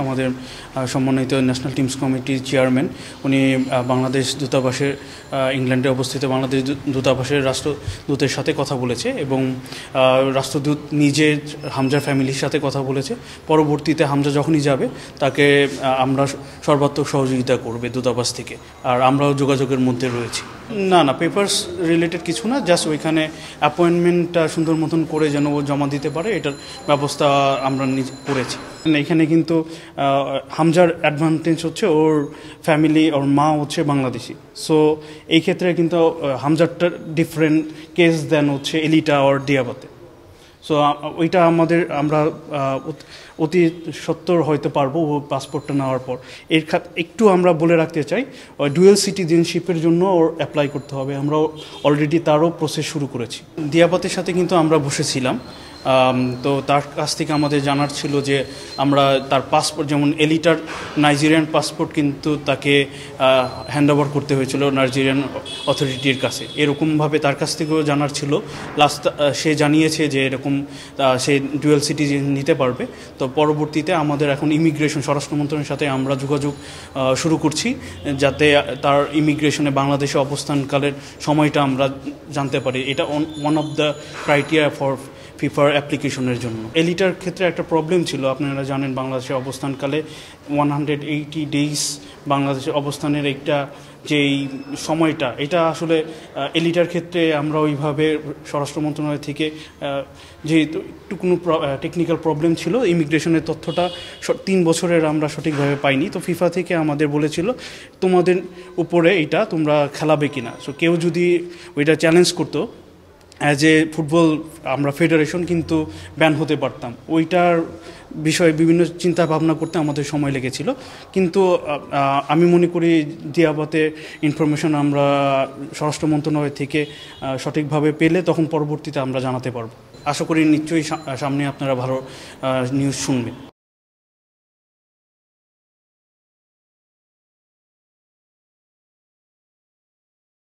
আমাদের সম্মানিত national teams কমিটির চেয়ারম্যান উনি বাংলাদেশ দূতাবাসের ইংল্যান্ডে অবস্থিত বাংলাদেশ দূতাবাসের রাষ্ট্রদূতের সাথে কথা বলেছে এবং রাষ্ট্রদূত নিজে হামজার ফ্যামিলির সাথে কথা বলেছে। পরবর্তীতে হামজা যখনই যাবে তাকে আমরা সর্বাত্মক সহযোগিতা করবে দূতাবাস থেকে, আর আমরাও যোগাযোগের মধ্যে রয়েছি। না পেপারস রিলেটেড কিছু না, জাস্ট ওইখানে অ্যাপয়েন্টমেন্টটা সুন্দর মতন করে যেন ও জমা দিতে পারে এটার ব্যবস্থা আমরা করেছি। এখানে কিন্তু হামজার অ্যাডভান্টেজ হচ্ছে ওর ফ্যামিলি, ওর মা হচ্ছে বাংলাদেশি, সো এই ক্ষেত্রে কিন্তু হামজারটা ডিফারেন্ট কেস দেন হচ্ছে এলিটা ওর দিয়াবাতে। সো ওইটা আমরা অতি সত্তর হয়তো পারবো ও পাসপোর্টটা নেওয়ার পর। একটু আমরা বলে রাখতে চাই, ডুয়েল সিটিজেনশিপের জন্য ওর অ্যাপ্লাই করতে হবে। আমরা অলরেডি তারও প্রসেস শুরু করেছি। দিয়াবাতের সাথে কিন্তু আমরা বসেছিলাম, তো তার কাছ থেকে আমাদের জানার ছিল যে আমরা তার পাসপোর্ট, যেমন এলিটার নাইজেরিয়ান পাসপোর্ট কিন্তু তাকে হ্যান্ডওভার করতে হয়েছিল নাইজেরিয়ান অথরিটির কাছে, এরকমভাবে তার কাছ থেকেও জানার ছিল। লাস্ট সে জানিয়েছে যে এরকম সে ডুয়েল সিটিজেন নিতে পারবে। তো পরবর্তীতে আমাদের এখন ইমিগ্রেশন স্বরাষ্ট্র মন্ত্রণালয়ের সাথে আমরা যোগাযোগ শুরু করছি, যাতে তার ইমিগ্রেশনে বাংলাদেশে অবস্থানকালের সময়টা আমরা জানতে পারি। এটা one of the criteria for ফিফার অ্যাপ্লিকেশনের জন্য। এলিটার ক্ষেত্রে একটা প্রবলেম ছিল, আপনারা জানেন বাংলাদেশে অবস্থানকালে 180 ডেজ বাংলাদেশে অবস্থানের একটা যেই সময়টা, এটা আসলে এলিটার ক্ষেত্রে আমরা ওইভাবে স্বরাষ্ট্র মন্ত্রণালয় থেকে যেহেতু একটু কোনো টেকনিক্যাল প্রবলেম ছিল, ইমিগ্রেশনের তথ্যটা 3 বছরের আমরা সঠিকভাবে পাইনি। তো ফিফা থেকে আমাদের বলেছিল তোমাদের উপরে এটা তোমরা খেলাবে কিনা। সো কেউ যদি ওইটা চ্যালেঞ্জ করতো অ্যাজ এ ফুটবল আমরা ফেডারেশন কিন্তু ব্যান হতে পারতাম। ওইটার বিষয়ে বিভিন্ন চিন্তা ভাবনা করতে আমাদের সময় লেগেছিল, কিন্তু আমি মনে করি দিয়াবাতে ইনফরমেশন আমরা স্বরাষ্ট্র মন্ত্রণালয় থেকে সঠিকভাবে পেলে তখন পরবর্তীতে আমরা জানাতে পারবো। আশা করি নিশ্চয়ই সামনে আপনারা ভালো নিউজ শুনবেন।